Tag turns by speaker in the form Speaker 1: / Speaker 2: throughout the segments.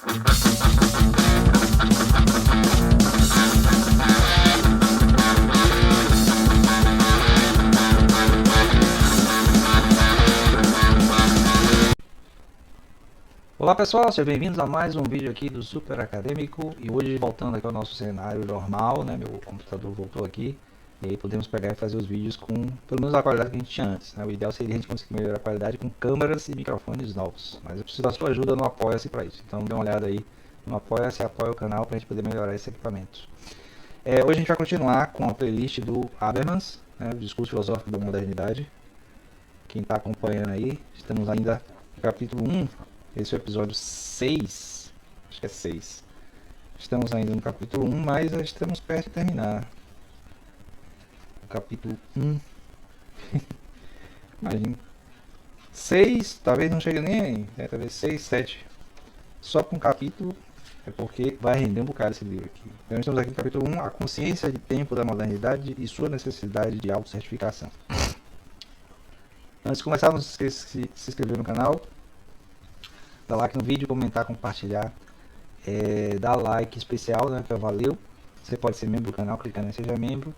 Speaker 1: Olá pessoal, sejam bem-vindos a mais um vídeo aqui do Super Acadêmico. E hoje voltando aqui ao nosso cenário normal, né? Meu computador voltou aqui. E aí podemos pegar e fazer os vídeos com pelo menos a qualidade que a gente tinha antes, né? O ideal seria a gente conseguir melhorar a qualidade com câmeras e microfones novos. Mas eu preciso da sua ajuda no Apoia-se para isso. Então dê uma olhada aí no Apoia-se, apoia o canal para a gente poder melhorar esse equipamento. Hoje a gente vai continuar com a playlist do Habermas, né? O discurso filosófico da modernidade. Quem está acompanhando aí, estamos ainda no capítulo 1. Esse é o episódio 6, acho que é 6. Estamos ainda no capítulo 1, mas já estamos perto de terminar. O capítulo 1. Imagina. 6, talvez não chegue nem aí. Talvez 6, 7. Só com um capítulo, é porque vai render um bocado esse livro aqui. Então estamos aqui no capítulo 1, a consciência de tempo da modernidade e sua necessidade de autocertificação. Antes de começar, não se esqueça de se inscrever no canal. Dá like no vídeo, comentar, compartilhar, dá like especial, né, que valeu. Você pode ser membro do canal, clicando em seja membro.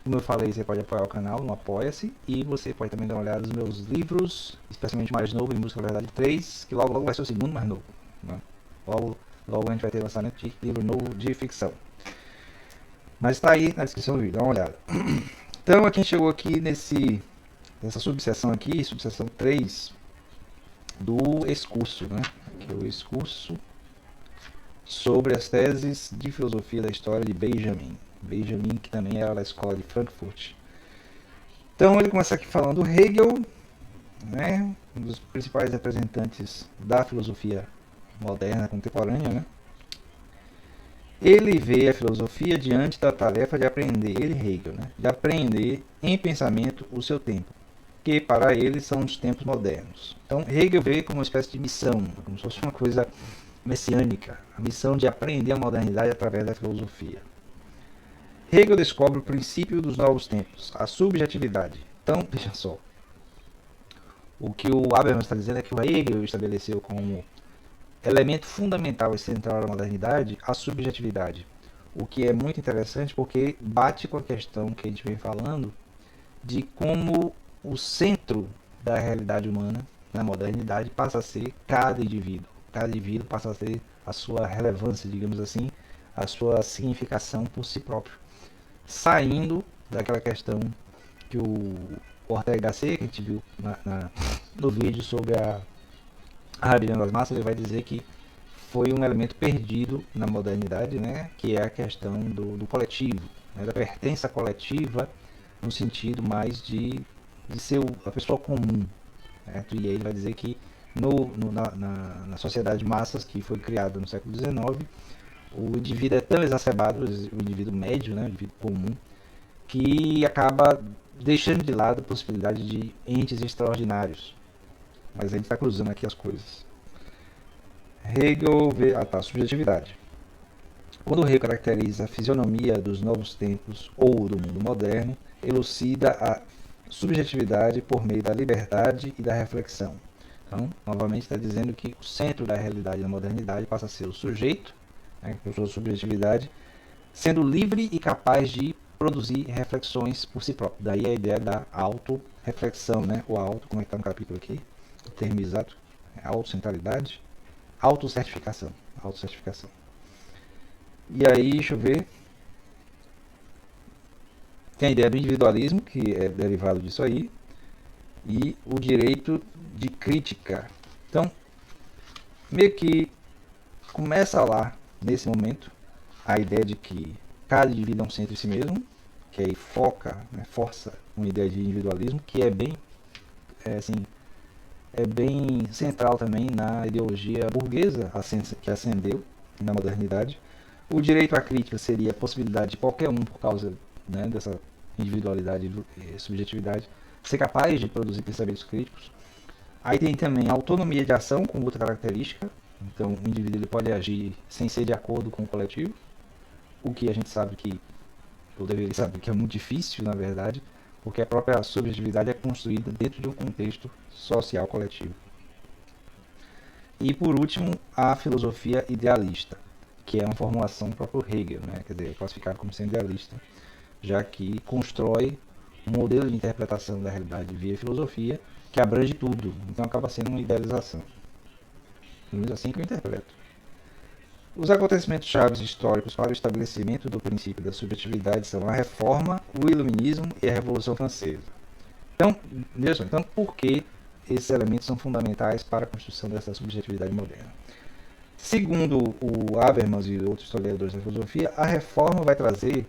Speaker 1: Como eu falei, você pode apoiar o canal no Apoia-se. E você pode também dar uma olhada nos meus livros, especialmente o mais novo, Em Busca da Verdade 3, que logo vai ser o segundo mais novo, né? Logo a gente vai ter lançamento de livro novo de ficção. Mas está aí na descrição do vídeo, dá uma olhada. Então a gente chegou aqui nessa subseção aqui, subseção 3, do excurso, né? Que é o excurso sobre as teses de filosofia da história de Benjamin, que também era da escola de Frankfurt. Então ele começa aqui falando Hegel, né? Um dos principais representantes da filosofia moderna contemporânea, né? Ele vê a filosofia diante da tarefa de aprender, Hegel, né? De aprender em pensamento o seu tempo, que para ele são os tempos modernos. Então Hegel vê como uma espécie de missão, como se fosse uma coisa messiânica, a missão de aprender a modernidade através da filosofia. Hegel descobre o princípio dos novos tempos, a subjetividade. Então, veja só, o que o Habermas está dizendo é que o Hegel estabeleceu como elemento fundamental e central da modernidade a subjetividade, o que é muito interessante porque bate com a questão que a gente vem falando de como o centro da realidade humana na modernidade passa a ser cada indivíduo. Cada indivíduo passa a ter a sua relevância, digamos assim, a sua significação por si próprio. Saindo daquela questão que o Ortega Gasset, que a gente viu no vídeo sobre a rebelião das massas, ele vai dizer que foi um elemento perdido na modernidade, né? Que é a questão do coletivo, né? Da pertença coletiva, no sentido mais de ser a pessoa comum, certo? E aí ele vai dizer que na sociedade de massas que foi criada no século XIX, o indivíduo é tão exacerbado, o indivíduo médio, né, o indivíduo comum, que acaba deixando de lado a possibilidade de entes extraordinários. Mas a gente está cruzando aqui as coisas. Hegel vê subjetividade. Quando Hegel caracteriza a fisionomia dos novos tempos ou do mundo moderno, elucida a subjetividade por meio da liberdade e da reflexão. Então, novamente está dizendo que o centro da realidade da modernidade passa a ser o sujeito, né, com sua subjetividade, sendo livre e capaz de produzir reflexões por si próprio. Daí a ideia da auto-reflexão, né? O auto, como é que está no capítulo aqui, o termo exato, é autocentralidade, autocertificação. E aí, deixa eu ver, tem a ideia do individualismo, que é derivado disso aí, e o direito de crítica. Então, meio que começa lá, nesse momento, a ideia de que cada indivíduo é um centro em si mesmo, que aí força uma ideia de individualismo, que é bem, é bem central também na ideologia burguesa que ascendeu na modernidade. O direito à crítica seria a possibilidade de qualquer um, por causa, né, dessa individualidade e subjetividade, ser capaz de produzir pensamentos críticos. Aí tem também a autonomia de ação com outra característica. Então o indivíduo ele pode agir sem ser de acordo com o coletivo, o que a gente sabe que, ou deveria saber que é muito difícil, na verdade, porque a própria subjetividade é construída dentro de um contexto social coletivo. E por último, a filosofia idealista, que é uma formulação do próprio Hegel, né? Quer dizer, é classificado como sendo idealista, já que constrói um modelo de interpretação da realidade via filosofia que abrange tudo, então acaba sendo uma idealização. Pelo menos assim que eu interpreto. Os acontecimentos chaves históricos para o estabelecimento do princípio da subjetividade são a Reforma, o Iluminismo e a Revolução Francesa. Então, então por que esses elementos são fundamentais para a construção dessa subjetividade moderna? Segundo o Habermas e outros historiadores da filosofia, a reforma vai trazer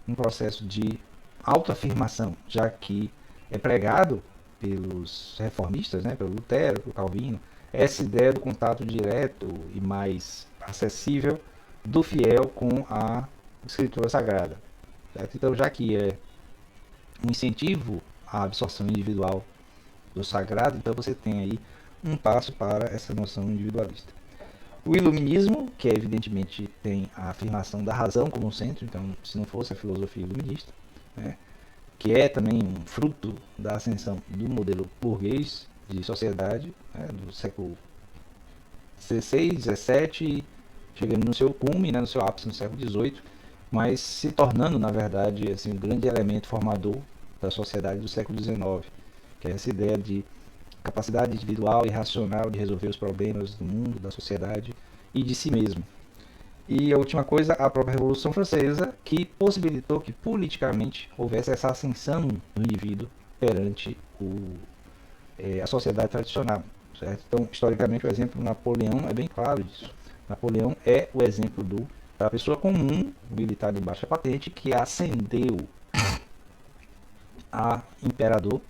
Speaker 1: um processo de autoafirmação, já que é pregado pelos reformistas, né, pelo Lutero, pelo Calvino, essa ideia do contato direto e mais acessível do fiel com a escritura sagrada. Certo? Então, já que é um incentivo à absorção individual do sagrado, então você tem aí um passo para essa noção individualista. O iluminismo, que evidentemente tem a afirmação da razão como centro, então se não fosse a filosofia iluminista, né, que é também um fruto da ascensão do modelo burguês de sociedade, né, do século XVI, XVII, chegando no seu cume, né, no seu ápice no século XVIII, mas se tornando, na verdade, assim, um grande elemento formador da sociedade do século XIX, que é essa ideia de capacidade individual e racional de resolver os problemas do mundo, da sociedade e de si mesmo. E a última coisa, a própria Revolução Francesa, que possibilitou que politicamente houvesse essa ascensão do indivíduo perante a sociedade tradicional. Certo? Então, historicamente, o exemplo do Napoleão é bem claro disso. Napoleão é o exemplo da pessoa comum, militar de baixa patente, que ascendeu a imperador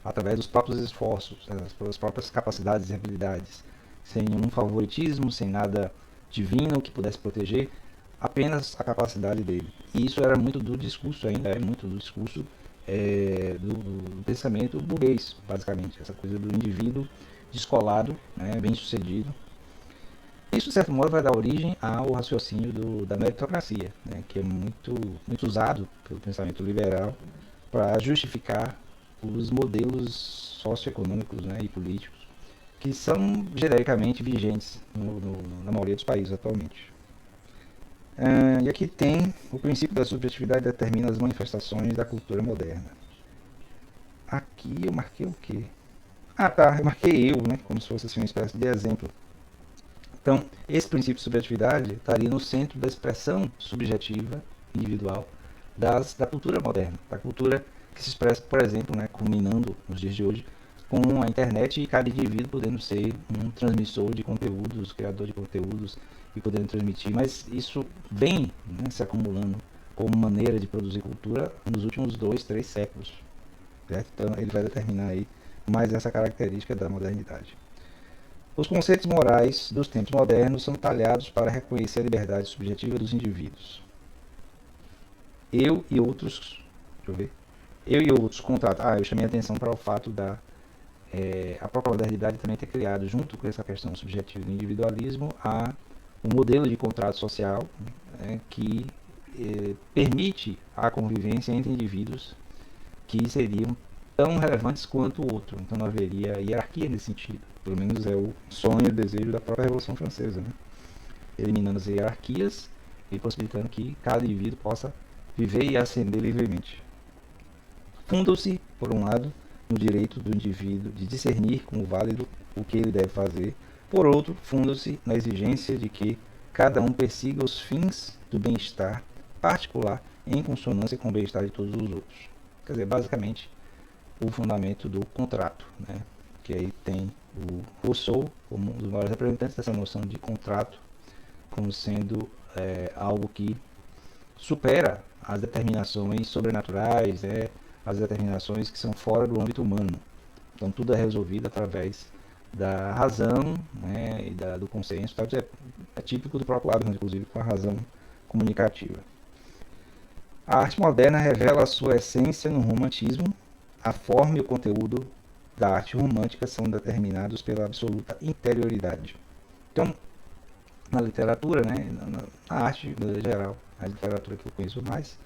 Speaker 1: através dos próprios esforços, das próprias capacidades e habilidades, sem nenhum favoritismo, sem nada divino que pudesse proteger, apenas a capacidade dele. E isso era muito do discurso, ainda é muito do discurso do pensamento burguês, basicamente, essa coisa do indivíduo descolado, né, bem sucedido. Isso, de certo modo, vai dar origem ao raciocínio da meritocracia, né, que é muito usado pelo pensamento liberal para justificar os modelos socioeconômicos, né, e políticos que são genericamente vigentes na maioria dos países atualmente. E aqui tem o princípio da subjetividade determina as manifestações da cultura moderna. Aqui eu marquei o quê? Ah, tá, eu marquei eu, né, como se fosse assim, uma espécie de exemplo. Então, esse princípio de subjetividade estaria no centro da expressão subjetiva, individual, da cultura moderna, da cultura que se expressa, por exemplo, né, culminando nos dias de hoje, com a internet e cada indivíduo podendo ser um transmissor de conteúdos, criador de conteúdos e podendo transmitir, mas isso vem, né, se acumulando como maneira de produzir cultura nos últimos 2, 3 séculos. Certo? Então ele vai determinar aí mais essa característica da modernidade. Os conceitos morais dos tempos modernos são talhados para reconhecer a liberdade subjetiva dos indivíduos. Eu e outros contratos. Eu chamei a atenção para o fato a própria modernidade também ter criado, junto com essa questão subjetiva do individualismo, um modelo de contrato social, né, que permite a convivência entre indivíduos que seriam tão relevantes quanto o outro. Então não haveria hierarquia nesse sentido. Pelo menos é o sonho e o desejo da própria Revolução Francesa, né? Eliminando as hierarquias e possibilitando que cada indivíduo possa viver e ascender livremente. Fundam-se, por um lado, no direito do indivíduo de discernir como válido o que ele deve fazer. Por outro, fundam-se na exigência de que cada um persiga os fins do bem-estar particular em consonância com o bem-estar de todos os outros. Quer dizer, basicamente, o fundamento do contrato, né? Que aí tem o Rousseau como um dos maiores representantes dessa noção de contrato, como sendo algo que supera as determinações sobrenaturais, as determinações que são fora do âmbito humano. Então tudo é resolvido através da razão, né, e do consenso. É típico do próprio Habermas, inclusive, com a razão comunicativa. A arte moderna revela a sua essência no romantismo. A forma e o conteúdo da arte romântica são determinados pela absoluta interioridade. Então, na literatura, né, na arte em geral, a literatura que eu conheço mais,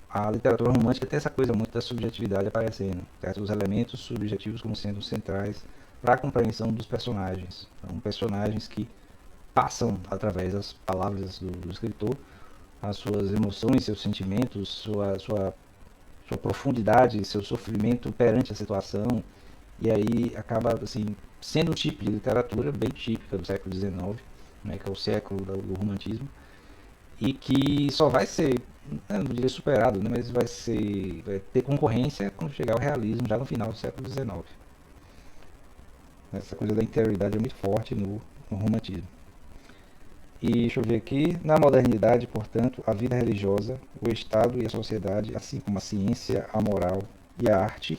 Speaker 1: a literatura romântica tem essa coisa muito da subjetividade aparecendo, certo? Os elementos subjetivos como sendo centrais para a compreensão dos personagens. São personagens que passam através das palavras do escritor as suas emoções, seus sentimentos, sua profundidade, seu sofrimento perante a situação, e aí acaba assim sendo um tipo de literatura bem típica do século XIX, né, que é o século do romantismo, e que só vai ser, eu não diria superado, né, mas vai ter concorrência quando chegar ao realismo já no final do século XIX. Essa coisa da interioridade é muito forte no romantismo. E deixa eu ver aqui, na modernidade, portanto, a vida religiosa, o Estado e a sociedade, assim como a ciência, a moral e a arte,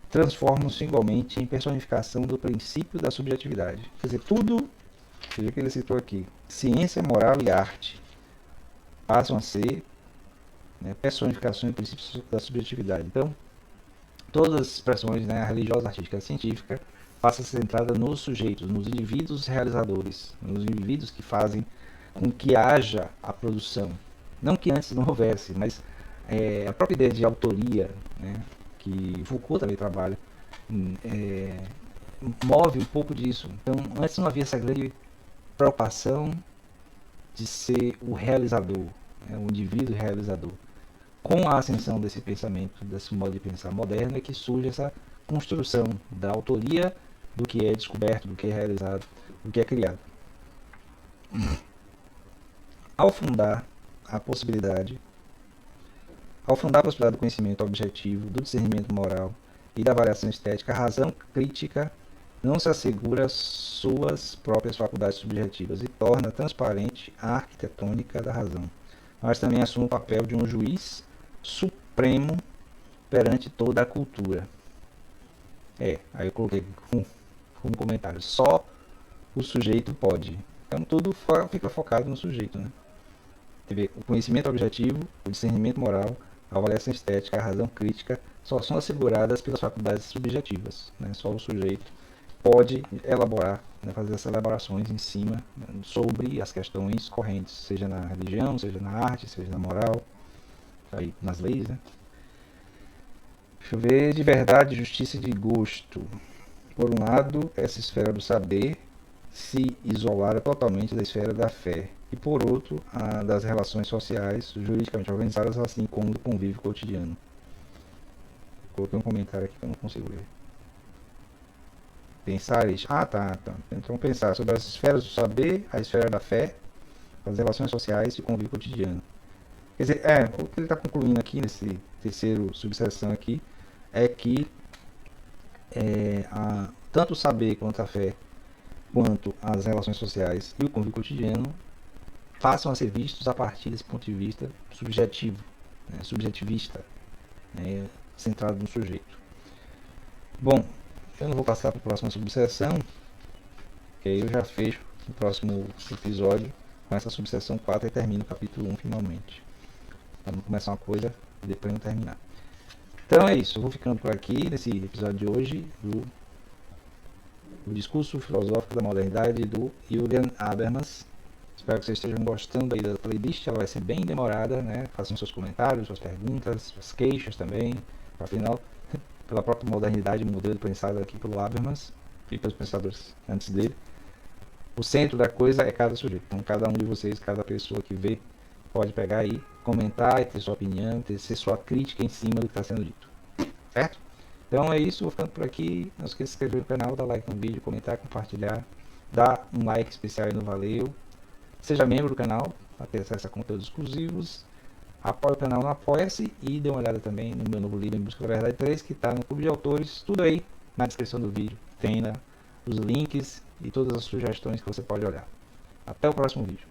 Speaker 1: transformam-se igualmente em personificação do princípio da subjetividade. Quer dizer, tudo, veja que ele citou aqui, ciência, moral e arte, passam a ser, né, personificações do princípio da subjetividade. Então, todas as expressões, né, a religiosa, a artística, a científica, passa a ser centrada nos sujeitos, nos indivíduos realizadores, nos indivíduos que fazem com que haja a produção. Não que antes não houvesse, mas a própria ideia de autoria, né, que Foucault também trabalha, é, move um pouco disso. Então, antes não havia essa grande preocupação de ser o realizador, né, o indivíduo realizador. Com a ascensão desse pensamento, desse modo de pensar moderno, é que surge essa construção da autoria do que é descoberto, do que é realizado, do que é criado. Ao fundar a possibilidade, ao fundar a possibilidade do conhecimento objetivo, do discernimento moral e da avaliação estética, a razão crítica não se assegura suas próprias faculdades subjetivas e torna transparente a arquitetônica da razão, mas também assume o papel de um juiz supremo perante toda a cultura. Aí eu coloquei como comentário, só o sujeito pode. Então tudo fica focado no sujeito, né? O conhecimento objetivo, o discernimento moral, a avaliação estética, a razão crítica só são asseguradas pelas faculdades subjetivas, né? Só o sujeito pode elaborar, né, fazer essas elaborações em cima, né, sobre as questões correntes, seja na religião, seja na arte, seja na moral, aí nas leis, né? Deixa eu ver, de verdade, justiça e de gosto. Por um lado, essa esfera do saber se isolara totalmente da esfera da fé, e por outro, a das relações sociais juridicamente organizadas, assim como do convívio cotidiano. Coloquei um comentário aqui que eu não consigo ler. Pensar isso. Tá. Então pensar sobre as esferas do saber, a esfera da fé, as relações sociais e o convívio cotidiano. Quer dizer, o que ele está concluindo aqui nesse terceiro subseção aqui é que tanto o saber quanto a fé, quanto as relações sociais e o convívio cotidiano passam a ser vistos a partir desse ponto de vista subjetivo, né, subjetivista, né, centrado no sujeito. Bom, eu não vou passar para a próxima subseção, que aí eu já fecho o próximo episódio com essa subseção 4 e termino o capítulo 1 finalmente. Para não começar uma coisa e depois não terminar. Então é isso, eu vou ficando por aqui nesse episódio de hoje do discurso filosófico da modernidade do Julian Habermas. Espero que vocês estejam gostando aí da playlist, ela vai ser bem demorada, né? Façam seus comentários, suas perguntas, suas queixas também. Afinal, pela própria modernidade, modelo pensado aqui pelo Habermas e pelos pensadores antes dele, o centro da coisa é cada sujeito. Então, cada um de vocês, cada pessoa que vê, pode pegar aí, comentar, ter sua opinião, ter sua crítica em cima do que está sendo dito. Certo? Então é isso, vou ficando por aqui. Não esqueça de se inscrever no canal, dar like no vídeo, comentar, compartilhar, dar um like especial aí no Valeu. Seja membro do canal para ter acesso a conteúdos exclusivos. Apoie o canal no Apoia-se e dê uma olhada também no meu novo livro Em Busca da Verdade 3, que está no Clube de Autores. Tudo aí na descrição do vídeo. Tem os links e todas as sugestões que você pode olhar. Até o próximo vídeo.